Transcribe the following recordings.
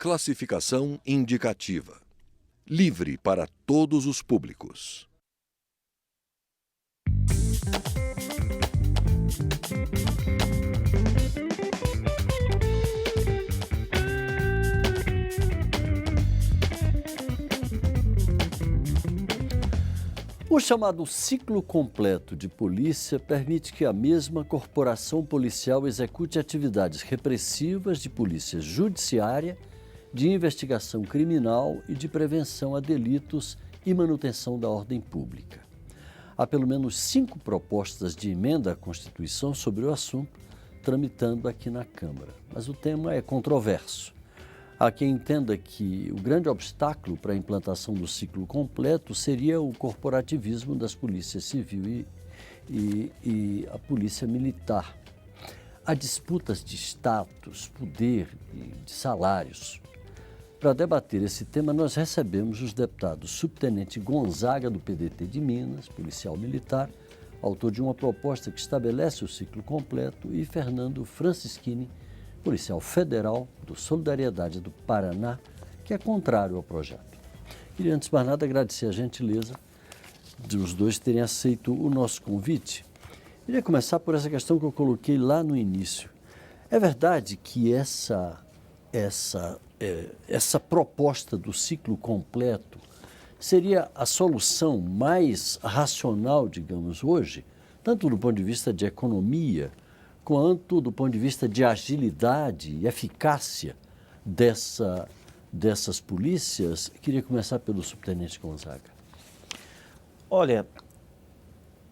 Classificação indicativa. Livre para todos os públicos. O chamado ciclo completo de polícia permite que a mesma corporação policial execute atividades repressivas de polícia judiciária, de investigação criminal e de prevenção a delitos e manutenção da ordem pública. Há pelo menos 5 propostas de emenda à Constituição sobre o assunto, tramitando aqui na Câmara. Mas o tema é controverso. Há quem entenda que o grande obstáculo para a implantação do ciclo completo seria o corporativismo das polícias civil e a polícia militar. Há disputas de status, poder e de salários. Para debater esse tema, nós recebemos os deputados Subtenente Gonzaga, do PDT de Minas, policial militar, autor de uma proposta que estabelece o ciclo completo, e Fernando Francischini, policial federal do Solidariedade do Paraná, que é contrário ao projeto. Queria, antes de mais nada, agradecer a gentileza de os dois terem aceito o nosso convite. Queria começar por essa questão que eu coloquei lá no início. É verdade que essa proposta do ciclo completo seria a solução mais racional, digamos, hoje, tanto do ponto de vista de economia, quanto do ponto de vista de agilidade e eficácia dessas polícias? Queria começar pelo Subtenente Gonzaga. Olha,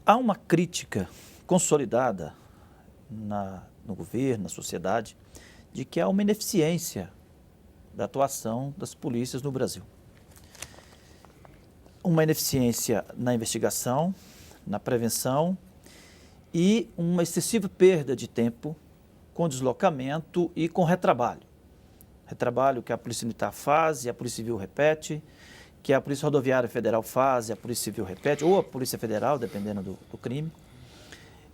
há uma crítica consolidada no governo, na sociedade, de que há uma ineficiência da atuação das polícias no Brasil. Uma ineficiência na investigação, na prevenção, e uma excessiva perda de tempo com deslocamento e com retrabalho. Retrabalho que a Polícia Militar faz e a Polícia Civil repete, que a Polícia Rodoviária Federal faz e a Polícia Civil repete, ou a Polícia Federal, dependendo do crime.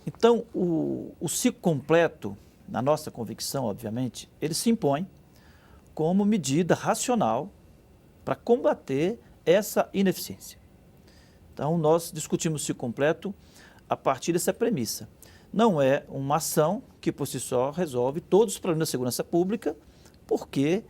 Então, o ciclo completo, na nossa convicção, obviamente, ele se impõe como medida racional para combater essa ineficiência. Então, nós discutimos o ciclo completo a partir dessa premissa. Não é uma ação que, por si só, resolve todos os problemas da segurança pública, porque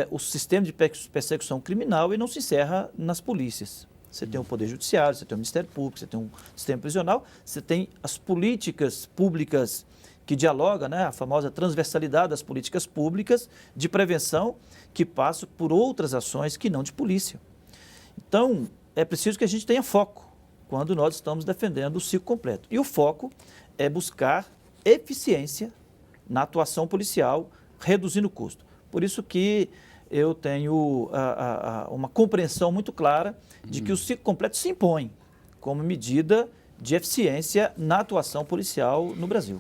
o sistema de persecução criminal não se encerra nas polícias. Você tem o Poder Judiciário, você tem o Ministério Público, você tem um sistema prisional, você tem as políticas públicas que dialogam, né, a famosa transversalidade das políticas públicas de prevenção, que passam por outras ações que não de polícia. Então, é preciso que a gente tenha foco quando nós estamos defendendo o ciclo completo. E o foco é buscar eficiência na atuação policial, reduzindo o custo. Por isso que eu tenho uma compreensão muito clara de que o ciclo completo se impõe como medida de eficiência na atuação policial no Brasil.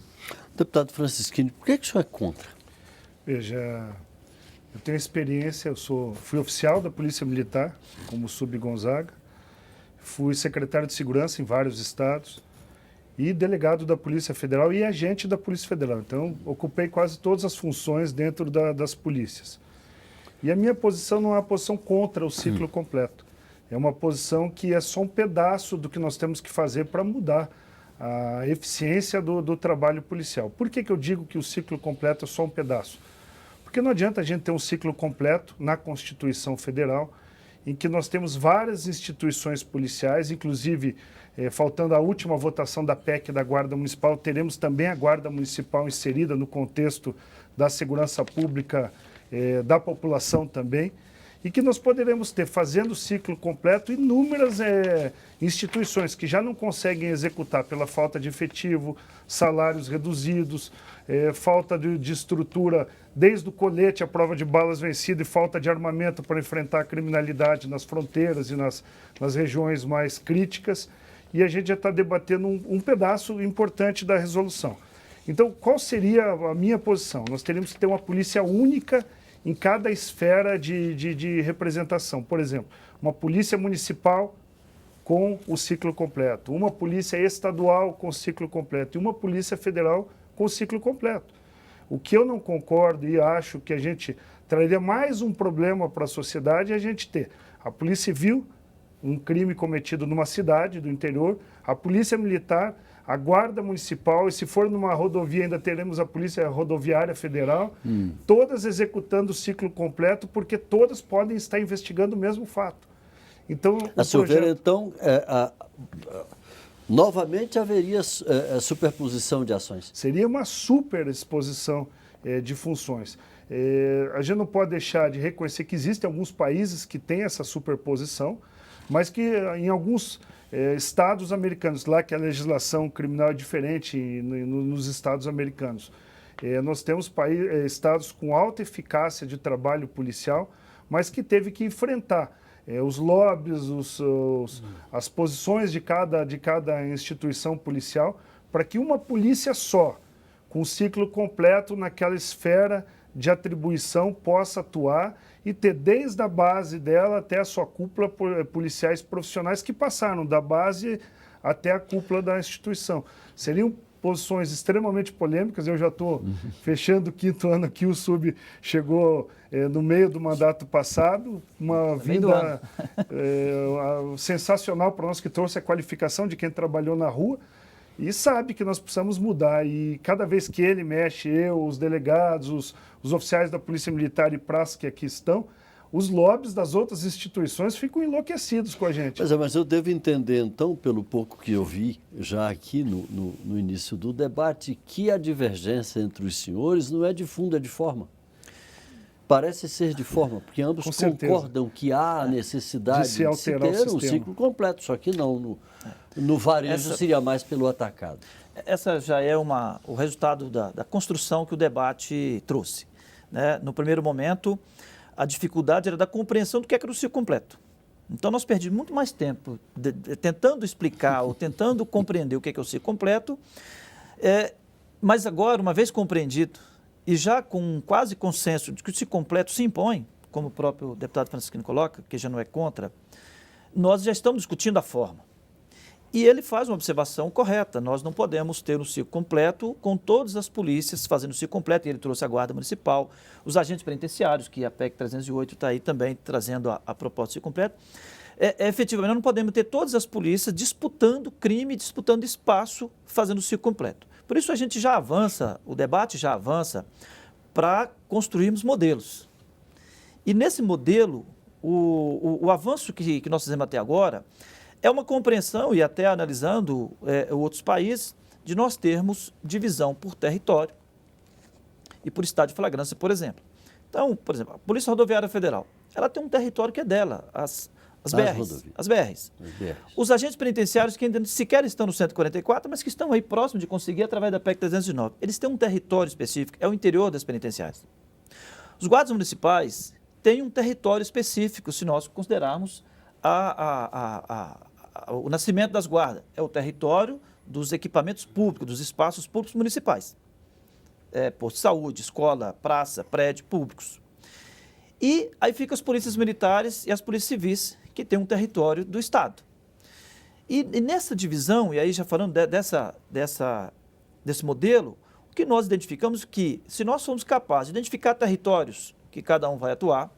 Deputado Francischini, por que o senhor é contra? Veja, eu tenho experiência, fui oficial da Polícia Militar, como Sub-Gonzaga, fui secretário de Segurança em vários estados e delegado da Polícia Federal e agente da Polícia Federal. Então, ocupei quase todas as funções dentro das polícias. E a minha posição não é uma posição contra o ciclo completo. É uma posição que é só um pedaço do que nós temos que fazer para mudar a eficiência do trabalho policial. Por que eu digo que o ciclo completo é só um pedaço? Porque não adianta a gente ter um ciclo completo na Constituição Federal, em que nós temos várias instituições policiais, inclusive, faltando a última votação da PEC da Guarda Municipal, teremos também a Guarda Municipal inserida no contexto da segurança pública da população também, e que nós poderemos ter, fazendo o ciclo completo, inúmeras instituições que já não conseguem executar pela falta de efetivo, salários reduzidos, falta de estrutura, desde o colete, a prova de balas vencida e falta de armamento para enfrentar a criminalidade nas fronteiras e nas regiões mais críticas. E a gente já está debatendo um pedaço importante da resolução. Então, qual seria a minha posição? Nós teríamos que ter uma polícia única em cada esfera de representação. Por exemplo, uma polícia municipal com o ciclo completo, uma polícia estadual com o ciclo completo e uma polícia federal com o ciclo completo. O que eu não concordo e acho que a gente traria mais um problema para a sociedade a gente ter a Polícia Civil, um crime cometido numa cidade do interior, a Polícia Militar, a Guarda Municipal, e se for numa rodovia ainda teremos a Polícia Rodoviária Federal, todas executando o ciclo completo, porque todas podem estar investigando o mesmo fato. Então, A seu ver, então, novamente haveria superposição de ações. seria uma superexposição de funções. A gente não pode deixar de reconhecer que existem alguns países que têm essa superposição, mas que em alguns estados americanos, lá que a legislação criminal é diferente nos estados americanos, nós temos estados com alta eficácia de trabalho policial, mas que teve que enfrentar os lobbies, as posições de cada instituição policial, para que uma polícia só, com o ciclo completo naquela esfera de atribuição, possa atuar e ter desde a base dela até a sua cúpula policiais profissionais que passaram da base até a cúpula da instituição. Seriam posições extremamente polêmicas. Eu já estou fechando o 5º ano aqui, o Sub chegou no meio do mandato passado, uma vinda sensacional para nós, que trouxe a qualificação de quem trabalhou na rua e sabe que nós precisamos mudar. E cada vez que ele mexe, os delegados, os oficiais da Polícia Militar e praça que aqui estão, os lobbies das outras instituições ficam enlouquecidos com a gente. Mas eu devo entender, então, pelo pouco que eu vi já aqui no início do debate, que a divergência entre os senhores não é de fundo, é de forma. Parece ser de forma, porque ambos concordam que há a necessidade de se ter um ciclo completo, só que não. No varejo seria mais pelo atacado. Essa já é o resultado da construção que o debate trouxe, né? No primeiro momento, a dificuldade era da compreensão do que era o ciclo completo. Então, nós perdemos muito mais tempo tentando explicar ou tentando compreender o que é o ciclo completo, mas agora, uma vez compreendido, e já com quase consenso de que o ciclo completo se impõe, como o próprio deputado Francisquinho coloca, que já não é contra, nós já estamos discutindo a forma. E ele faz uma observação correta, nós não podemos ter um ciclo completo com todas as polícias fazendo o ciclo completo, e ele trouxe a Guarda Municipal, os agentes penitenciários, que a PEC 308 está aí também trazendo a proposta de ciclo completo. Efetivamente, nós não podemos ter todas as polícias disputando crime, disputando espaço, fazendo o ciclo completo. Por isso a gente já avança, o debate já avança para construirmos modelos. E nesse modelo, o avanço que nós fizemos até agora é uma compreensão, e até analisando outros países, de nós termos divisão por território e por estado de flagrância, por exemplo. Então, por exemplo, a Polícia Rodoviária Federal, ela tem um território que é dela, as BRs. Os agentes penitenciários que ainda sequer estão no 144, mas que estão aí próximos de conseguir através da PEC 309. Eles têm um território específico, é o interior das penitenciárias. Os guardas municipais têm um território específico, se nós considerarmos o nascimento das guardas. É o território dos equipamentos públicos, dos espaços públicos municipais. Posto de saúde, escola, praça, prédio públicos. E aí ficam as polícias militares e as polícias civis, que têm um território do Estado. E nessa divisão, e aí já falando desse modelo, o que nós identificamos é que, se nós formos capazes de identificar territórios que cada um vai atuar,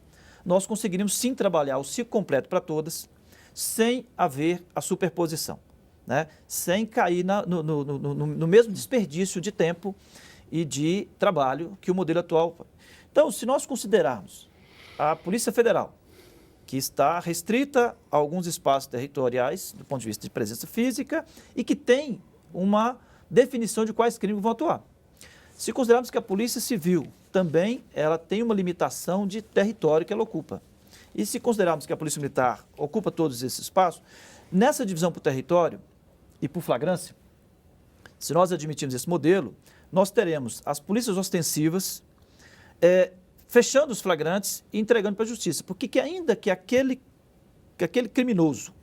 nós conseguiríamos sim trabalhar o ciclo completo para todas, sem haver a superposição, né? Sem cair no mesmo desperdício de tempo e de trabalho que o modelo atual. Então, se nós considerarmos a Polícia Federal, que está restrita a alguns espaços territoriais, do ponto de vista de presença física, e que tem uma definição de quais crimes vão atuar. Se considerarmos que a Polícia Civil também ela tem uma limitação de território que ela ocupa, e se considerarmos que a Polícia Militar ocupa todos esses espaços, nessa divisão por território e por flagrância, se nós admitirmos esse modelo, nós teremos as polícias ostensivas fechando os flagrantes e entregando para a justiça. Porque ainda que aquele criminoso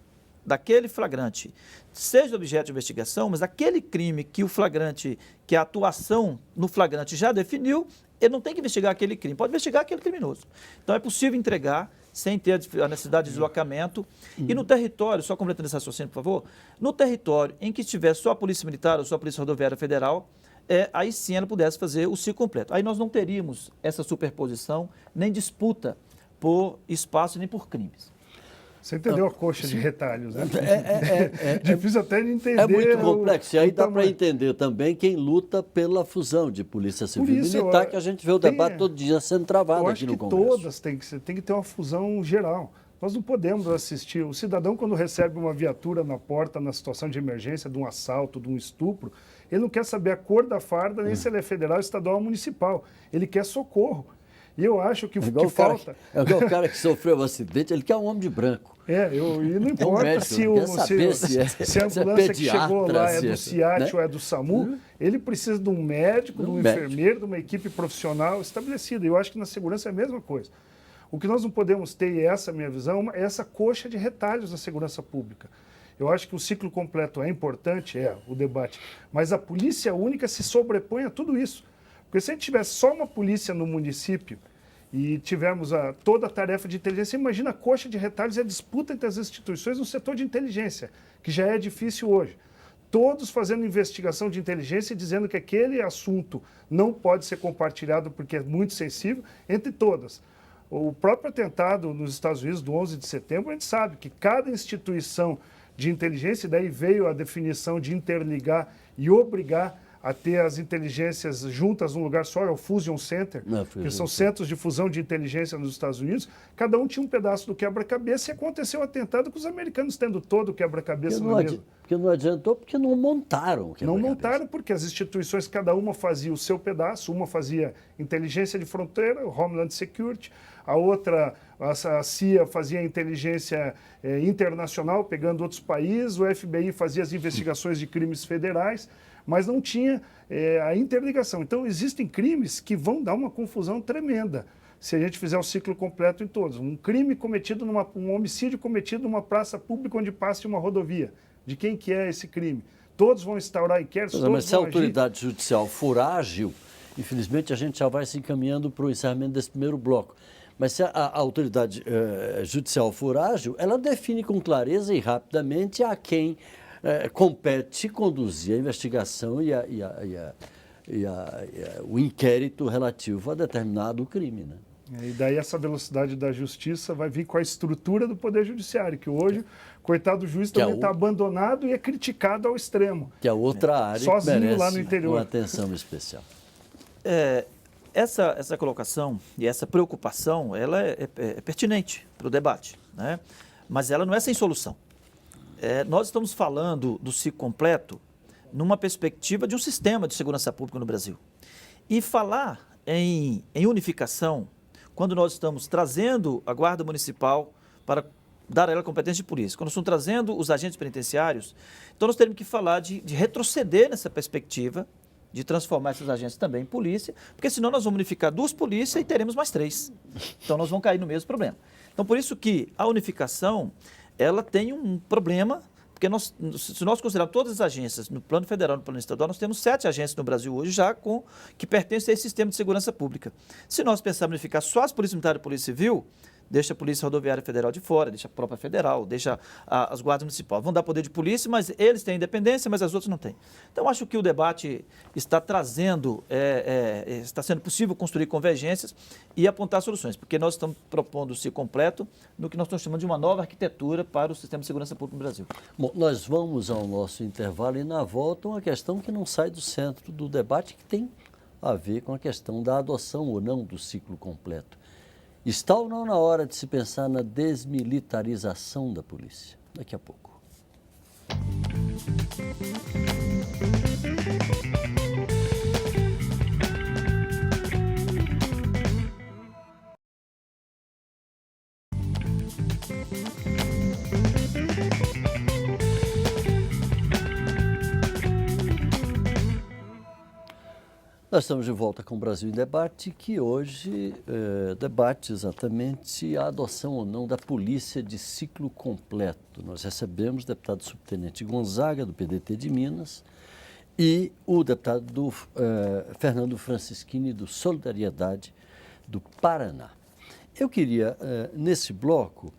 daquele flagrante seja objeto de investigação, mas aquele crime que o flagrante, que a atuação no flagrante já definiu, ele não tem que investigar aquele crime, pode investigar aquele criminoso. Então é possível entregar sem ter a necessidade de deslocamento. E no território, só completando esse raciocínio, por favor, no território em que estiver só a Polícia Militar ou só a Polícia Rodoviária Federal, aí sim ela pudesse fazer o ciclo completo. Aí nós não teríamos essa superposição, nem disputa por espaço, nem por crimes. Você entendeu a coxa de retalhos, né? É Difícil até de entender. É muito complexo. E aí dá para tamanho. entender também quem luta pela fusão de Polícia Civil e isso, Militar, que a gente vê o tem- debate todo dia sendo travado Eu aqui acho no que Congresso. todas tem que ter uma fusão geral. Nós não podemos assistir. O cidadão, quando recebe uma viatura na porta, na situação de emergência, de um assalto, de um estupro, ele não quer saber a cor da farda, nem se ela é federal, estadual ou municipal. Ele quer socorro. E eu acho que o que falta... É igual o cara que sofreu um acidente, ele quer um homem de branco. E não importa médico, se, não quer saber se a ambulância que chegou lá é pediatra, do CIAT né? ou é do SAMU, ele precisa de um médico, de um enfermeiro, de uma equipe profissional estabelecida. E eu acho que na segurança é a mesma coisa. O que nós não podemos ter, e essa é a minha visão, é essa coxa de retalhos na segurança pública. Eu acho que o ciclo completo é importante, o debate, mas a polícia única se sobrepõe a tudo isso. Porque se a gente tivesse só uma polícia no município e tivermos toda a tarefa de inteligência, imagina a coxa de retalhos e a disputa entre as instituições no setor de inteligência, que já é difícil hoje. Todos fazendo investigação de inteligência e dizendo que aquele assunto não pode ser compartilhado porque é muito sensível, entre todas. O próprio atentado nos Estados Unidos do 11 de setembro, a gente sabe que cada instituição de inteligência, e daí veio a definição de interligar e obrigar a ter as inteligências juntas num lugar só, é o Fusion Center, que são centros de fusão de inteligência nos Estados Unidos. Cada um tinha um pedaço do quebra-cabeça e aconteceu o atentado com os americanos tendo todo o quebra-cabeça na mesa. Porque não adiantou, porque não montaram o Não quebra-cabeça. montaram porque as instituições, cada uma fazia o seu pedaço, uma fazia inteligência de fronteira, o Homeland Security, a outra, a CIA fazia inteligência internacional, pegando outros países, o FBI fazia as investigações de crimes federais, mas não tinha a interligação. Então, existem crimes que vão dar uma confusão tremenda se a gente fizer o ciclo completo em todos. Um crime cometido, um homicídio cometido numa praça pública onde passe uma rodovia. De quem que é esse crime? Todos vão instaurar inquéritos, Mas se a vão agir. autoridade judicial for ágil, infelizmente a gente já vai se encaminhando para o encerramento desse primeiro bloco. Mas se a autoridade judicial for ágil, ela define com clareza e rapidamente a quem compete conduzir a investigação e o inquérito relativo a determinado crime, né? E daí essa velocidade da justiça vai vir com a estrutura do Poder Judiciário, que hoje, coitado do juiz, também está abandonado e é criticado ao extremo. Que é outra área sozinho que merece lá no interior. uma atenção especial. Essa colocação e essa preocupação, ela é pertinente para o debate, né? Mas ela não é sem solução. Nós estamos falando do ciclo completo numa perspectiva de um sistema de segurança pública no Brasil. E falar em unificação, quando nós estamos trazendo a Guarda Municipal para dar a ela competência de polícia, quando nós estamos trazendo os agentes penitenciários, então nós teremos que falar de retroceder nessa perspectiva, de transformar esses agentes também em polícia, porque senão nós vamos unificar 2 polícias e teremos mais 3. Então nós vamos cair no mesmo problema. Então por isso que a unificação, ela tem um problema, porque se nós considerarmos todas as agências no plano federal e no plano estadual, nós temos 7 agências no Brasil hoje já que pertencem a esse sistema de segurança pública. Se nós pensarmos em unificar só as polícias militares e a polícia civil, deixa a Polícia Rodoviária Federal de fora, deixa a própria federal, deixa as guardas municipais. Vão dar poder de polícia, mas eles têm independência, mas as outras não têm. Então, acho que o debate está trazendo, está sendo possível construir convergências e apontar soluções, porque nós estamos propondo se completo no que nós estamos chamando de uma nova arquitetura para o sistema de segurança pública no Brasil. Bom, nós vamos ao nosso intervalo e na volta uma questão que não sai do centro do debate, que tem a ver com a questão da adoção ou não do ciclo completo. Está ou não na hora de se pensar na desmilitarização da polícia? Daqui a pouco. Nós estamos de volta com o Brasil em Debate, que hoje debate exatamente a adoção ou não da polícia de ciclo completo. Nós recebemos o deputado subtenente Gonzaga, do PDT de Minas, e o deputado Fernando Francischini, do Solidariedade, do Paraná. Eu queria, nesse bloco,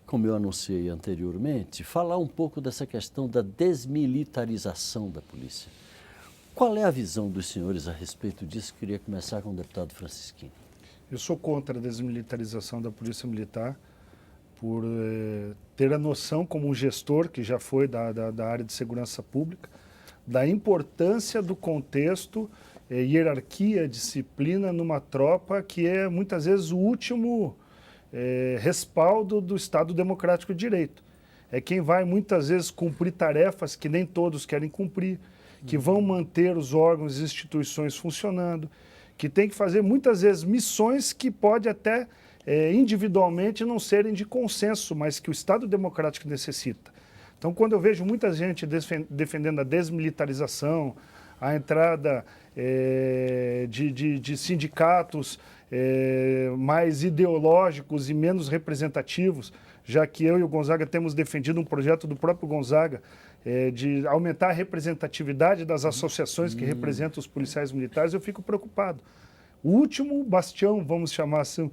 como eu anunciei anteriormente, falar um pouco dessa questão da desmilitarização da polícia. Qual é a visão dos senhores a respeito disso? Queria começar com o deputado Francisquini. Eu sou contra a desmilitarização da Polícia Militar, por ter a noção, como um gestor que já foi da área de segurança pública, da importância do contexto, hierarquia, disciplina numa tropa que é muitas vezes o último respaldo do Estado Democrático de Direito. É quem vai muitas vezes cumprir tarefas que nem todos querem cumprir, que vão manter os órgãos e instituições funcionando, que tem que fazer muitas vezes missões que pode até individualmente não serem de consenso, mas que o Estado Democrático necessita. Então, quando eu vejo muita gente defendendo a desmilitarização, a entrada de sindicatos mais ideológicos e menos representativos, já que eu e o Gonzaga temos defendido um projeto do próprio Gonzaga de aumentar a representatividade das associações que representam os policiais militares, eu fico preocupado. O último bastião, vamos chamar assim,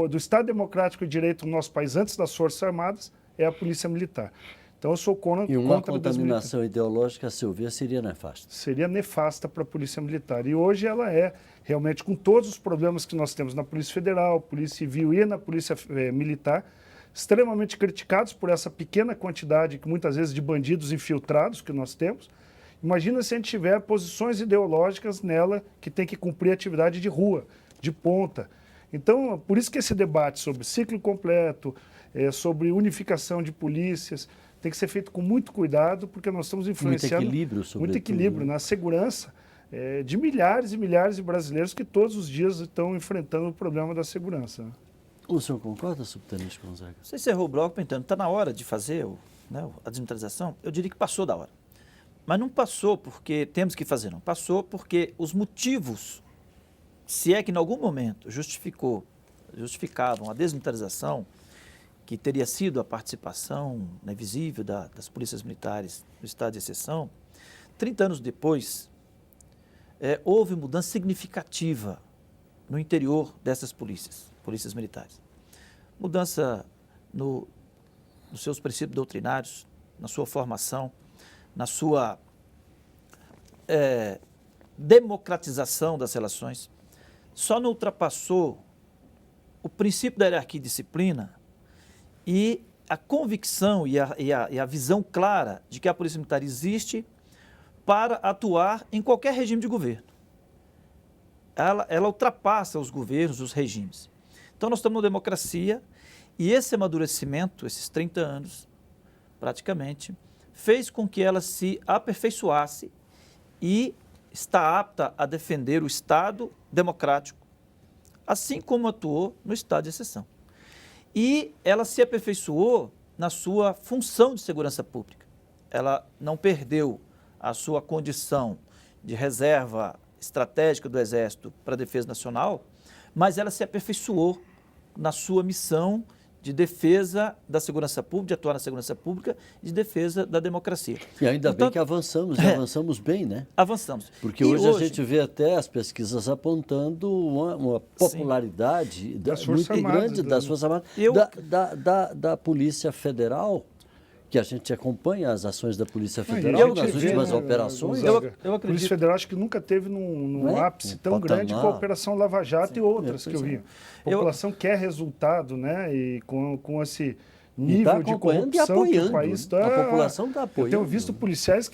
do Estado Democrático de Direito no nosso país, antes das Forças Armadas, é a Polícia Militar. Então, eu sou contra E uma contaminação ideológica, a seu ver, seria nefasta? Seria nefasta para a Polícia Militar. E hoje ela é, realmente, com todos os problemas que nós temos na Polícia Federal, Polícia Civil e na Polícia Militar, extremamente criticados por essa pequena quantidade, que muitas vezes, de bandidos infiltrados que nós temos. Imagina se a gente tiver posições ideológicas nela que tem que cumprir atividade de rua, de ponta. Então, por isso que esse debate sobre ciclo completo, sobre unificação de polícias, tem que ser feito com muito cuidado, porque nós estamos influenciando... Muito equilíbrio na segurança de milhares e milhares de brasileiros que todos os dias estão enfrentando o problema da segurança. O senhor concorda, subtenente Gonzaga? Você encerrou o bloco pensando, está na hora de fazer a desmilitarização? Eu diria que passou da hora. Mas não passou porque temos que fazer, não. Passou porque os motivos, se é que em algum momento justificavam a desmilitarização, que teria sido a participação visível das polícias militares no estado de exceção, 30 anos depois, houve mudança significativa no interior dessas polícias militares. Mudança nos seus princípios doutrinários, na sua formação, na sua democratização das relações. Só não ultrapassou o princípio da hierarquia e disciplina e a convicção e a visão clara de que a Polícia Militar existe para atuar em qualquer regime de governo. Ela ultrapassa os governos, os regimes. Então, nós estamos numa democracia e esse amadurecimento, esses 30 anos, praticamente, fez com que ela se aperfeiçoasse e está apta a defender o Estado democrático, assim como atuou no estado de exceção. E ela se aperfeiçoou na sua função de segurança pública. Ela não perdeu a sua condição de reserva estratégica do Exército para a defesa nacional, mas ela se aperfeiçoou na sua missão de defesa da segurança pública, de atuar na segurança pública e de defesa da democracia. E ainda bem que avançamos, e avançamos bem, né? Avançamos. Porque hoje a gente vê até as pesquisas apontando uma popularidade muito grande das Forças Armadas, da Polícia Federal, que a gente acompanha as ações da Polícia Federal nas últimas operações. Eu acredito. A Polícia Federal acho que nunca teve num ápice tão grande com a Operação Lava Jato e outras que eu vi. A população quer resultado, né? E com esse nível de corrupção que o país está... A população está apoiando. Eu tenho visto policiais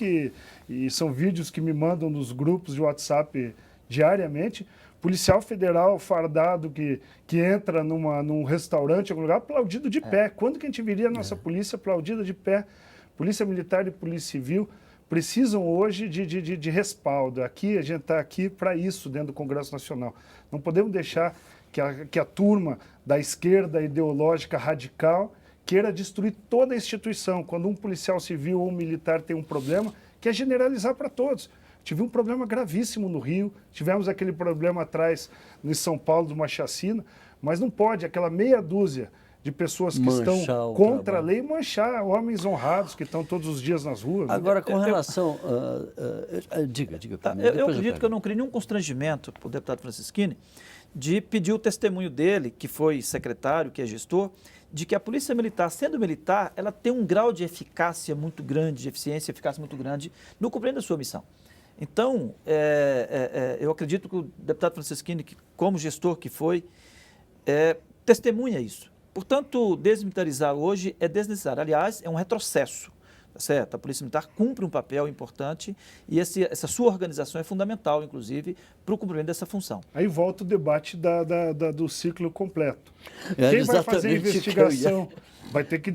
e são vídeos que me mandam nos grupos de WhatsApp diariamente, policial federal fardado que entra num restaurante, em algum lugar, aplaudido de pé. Quando que a gente viria a nossa polícia aplaudida de pé? Polícia Militar e Polícia Civil precisam hoje de respaldo. Aqui, a gente está aqui para isso dentro do Congresso Nacional. Não podemos deixar que a turma da esquerda ideológica radical queira destruir toda a instituição. Quando um policial civil ou um militar tem um problema, quer generalizar para todos. Tive um problema gravíssimo no Rio, tivemos aquele problema atrás em São Paulo de uma chacina, mas não pode aquela meia dúzia de pessoas que estão contra a lei manchar homens honrados que estão todos os dias nas ruas. Agora, com relação... Diga. Eu acredito que eu não criei nenhum constrangimento para o deputado Francisquini de pedir o testemunho dele, que foi secretário, que é gestor, de que a Polícia Militar, sendo militar, ela tem um grau de eficácia muito grande, de eficiência e eficácia muito grande no cumprimento da sua missão. Então, eu acredito que o deputado Franceschini, que, como gestor que foi, testemunha isso. Portanto, desmilitarizar hoje é desnecessário. Aliás, é um retrocesso. Tá certo? A Polícia Militar cumpre um papel importante e essa sua organização é fundamental, inclusive, para o cumprimento dessa função. Aí volta o debate do ciclo completo. Quem vai fazer a investigação vai ter que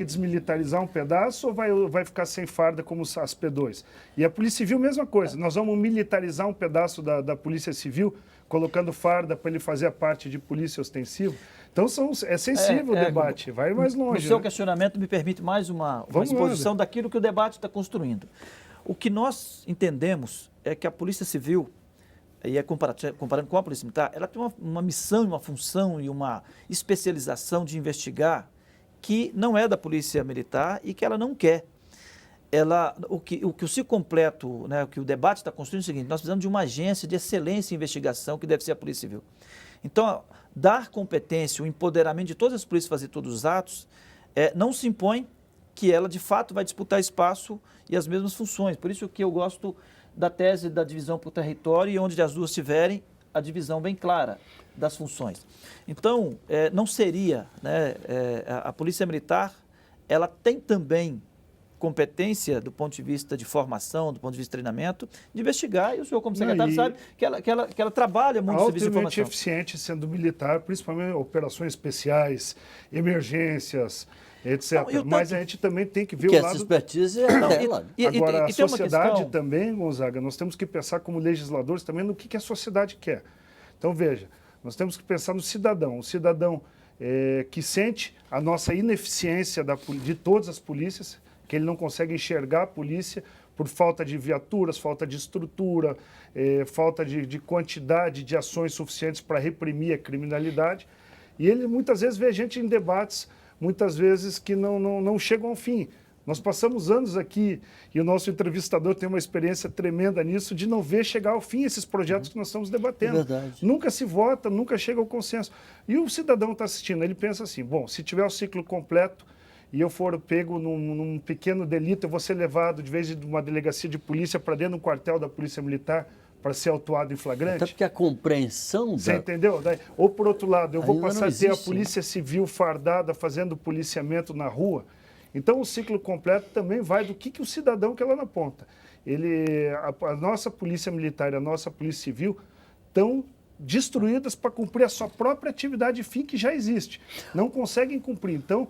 desmilitarizar um pedaço ou vai ficar sem farda como as P2? E a Polícia Civil, mesma coisa. Nós vamos militarizar um pedaço da Polícia Civil, colocando farda para ele fazer a parte de polícia ostensiva. Então é sensível o debate, vai mais longe. O seu questionamento me permite mais uma exposição daquilo que o debate está construindo. O que nós entendemos é que a Polícia Civil, e comparando com a Polícia Militar, ela tem uma missão, uma função e uma especialização de investigar que não é da Polícia Militar e que ela não quer. O que o ciclo completo, né, o que o debate está construindo é o seguinte: nós precisamos de uma agência de excelência em investigação que deve ser a Polícia Civil. Então, dar competência, o empoderamento de todas as polícias fazer todos os atos, não se impõe que ela, de fato, vai disputar espaço e as mesmas funções. Por isso que eu gosto da tese da divisão por território e onde as duas tiverem a divisão bem clara das funções. Então, não seria, né, a Polícia Militar, ela tem também competência do ponto de vista de formação, do ponto de vista de treinamento, de investigar, e o senhor, como secretário, sabe que ela trabalha muito no serviço de informação. Altamente eficiente sendo militar, principalmente operações especiais, emergências, etc. Não, mas a gente também tem que ver o lado... essa expertise dela. Agora, a sociedade também, Gonzaga, nós temos que pensar como legisladores também no que a sociedade quer. Então, veja, nós temos que pensar no cidadão. O cidadão que sente a nossa ineficiência de todas as polícias, que ele não consegue enxergar a polícia por falta de viaturas, falta de estrutura, falta de quantidade de ações suficientes para reprimir a criminalidade. E ele muitas vezes vê gente em debates, muitas vezes que não chegam ao fim. Nós passamos anos aqui, e o nosso entrevistador tem uma experiência tremenda nisso, de não ver chegar ao fim esses projetos que nós estamos debatendo. Nunca se vota, nunca chega ao consenso. E o cidadão está assistindo, ele pensa assim, bom, se tiver o ciclo completo, e eu for pego num pequeno delito, eu vou ser levado, de vez de uma delegacia de polícia, para dentro de um quartel da Polícia Militar para ser autuado em flagrante. Até porque a compreensão... Você entendeu? Ou, por outro lado, eu vou passar a ter a Polícia Civil fardada fazendo policiamento na rua. Então, o ciclo completo também vai do que o cidadão quer lá na ponta. A nossa Polícia Militar e a nossa Polícia Civil estão destruídas para cumprir a sua própria atividade fim que já existe. Não conseguem cumprir. Então,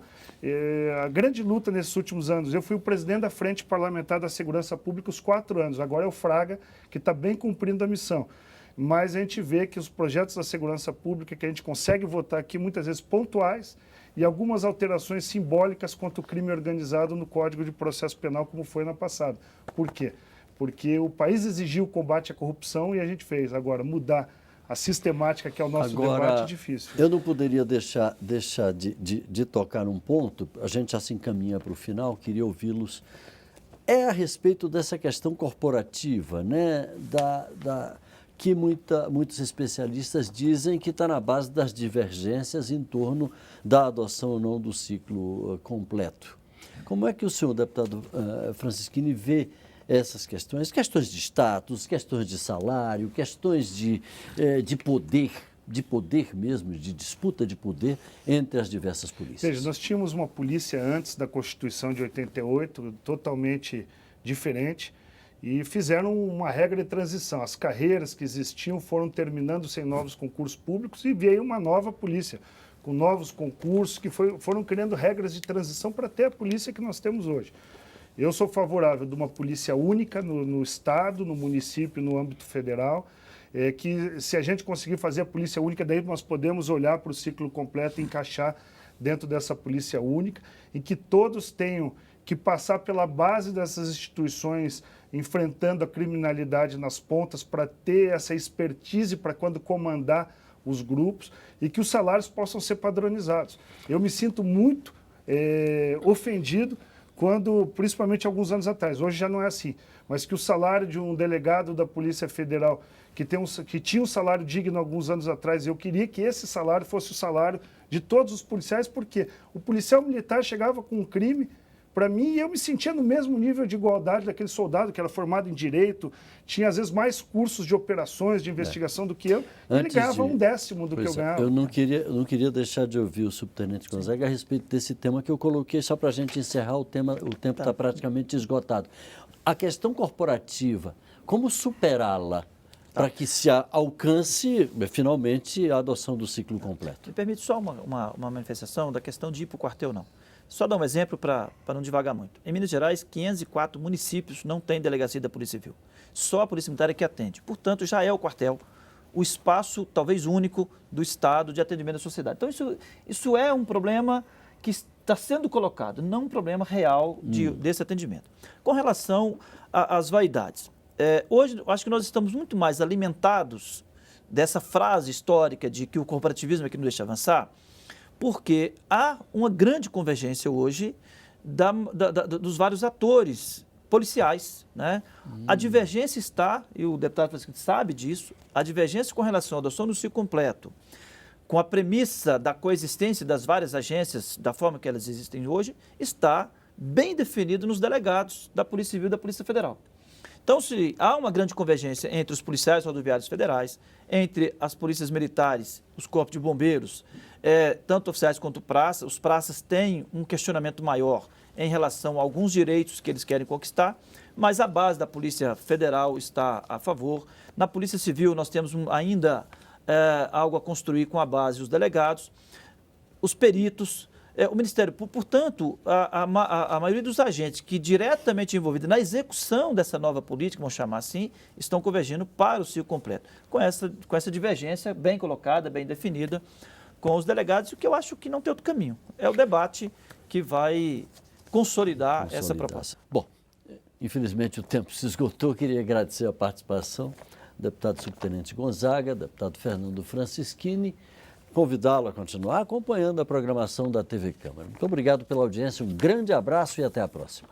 a grande luta nesses últimos anos, eu fui o presidente da Frente Parlamentar da Segurança Pública os 4 anos, agora é o Fraga, que está bem cumprindo a missão. Mas a gente vê que os projetos da segurança pública que a gente consegue votar aqui, muitas vezes pontuais, e algumas alterações simbólicas contra o crime organizado no Código de Processo Penal, como foi na passada. Por quê? Porque o país exigiu o combate à corrupção e a gente fez. Agora, mudar a sistemática, que é o nosso debate, é difícil. Eu não poderia deixar de tocar num ponto, a gente já se encaminha para o final, queria ouvi-los. É a respeito dessa questão corporativa, né? Que muitos especialistas dizem que está na base das divergências em torno da adoção ou não do ciclo completo. Como é que o senhor, deputado Franceschini, vê essas questões de status, questões de salário, questões de poder mesmo, de disputa de poder entre as diversas polícias? Veja, nós tínhamos uma polícia antes da Constituição de 88, totalmente diferente, e fizeram uma regra de transição. As carreiras que existiam foram terminando sem novos concursos públicos e veio uma nova polícia, com novos concursos que foram criando regras de transição para ter a polícia que nós temos hoje. Eu sou favorável de uma polícia única no Estado, no município, no âmbito federal, que se a gente conseguir fazer a polícia única, daí nós podemos olhar para o ciclo completo e encaixar dentro dessa polícia única, em que todos tenham que passar pela base dessas instituições, enfrentando a criminalidade nas pontas, para ter essa expertise para quando comandar os grupos e que os salários possam ser padronizados. Eu me sinto muito ofendido quando, principalmente alguns anos atrás, hoje já não é assim, mas que o salário de um delegado da Polícia Federal que tinha um salário digno alguns anos atrás, eu queria que esse salário fosse o salário de todos os policiais, porque o policial militar chegava com um crime para mim, eu me sentia no mesmo nível de igualdade daquele soldado que era formado em Direito, tinha às vezes mais cursos de operações, de investigação do que eu, e ele ganhava 1/10 do que eu ganhava. Eu não queria deixar de ouvir o subtenente Gonzaga a respeito desse tema que eu coloquei, só para a gente encerrar o tema, o tempo está praticamente esgotado. A questão corporativa, como superá-la para que se alcance, finalmente, a adoção do ciclo completo? Me permite só uma manifestação da questão de ir para o quartel, não. Só dar um exemplo para não divagar muito. Em Minas Gerais, 504 municípios não têm delegacia da Polícia Civil. Só a Polícia Militar é que atende. Portanto, já é o quartel o espaço, talvez único, do Estado de atendimento à sociedade. Então, isso é um problema que está sendo colocado, não um problema real desse atendimento. Com relação às vaidades, hoje, eu acho que nós estamos muito mais alimentados dessa frase histórica de que o corporativismo é que não deixa avançar, porque há uma grande convergência hoje dos vários atores policiais, né? A divergência está, e o deputado Francisco sabe disso, a divergência com relação à adoção do ciclo completo, com a premissa da coexistência das várias agências, da forma que elas existem hoje, está bem definido nos delegados da Polícia Civil e da Polícia Federal. Então, se há uma grande convergência entre os policiais rodoviários federais, entre as polícias militares, os corpos de bombeiros, tanto oficiais quanto praças, os praças têm um questionamento maior em relação a alguns direitos que eles querem conquistar, mas a base da Polícia Federal está a favor. Na Polícia Civil, nós temos ainda algo a construir com a base, os delegados, os peritos, o Ministério Público. Portanto, a maioria dos agentes que diretamente envolvidos na execução dessa nova política, vamos chamar assim, estão convergindo para o ciclo completo, com essa divergência bem colocada, bem definida com os delegados, o que eu acho que não tem outro caminho. É o debate que vai consolidar essa proposta. Bom, infelizmente o tempo se esgotou. Queria agradecer a participação do deputado subtenente Gonzaga, deputado Fernando Francischini, convidá-lo a continuar acompanhando a programação da TV Câmara. Muito obrigado pela audiência, um grande abraço e até a próxima.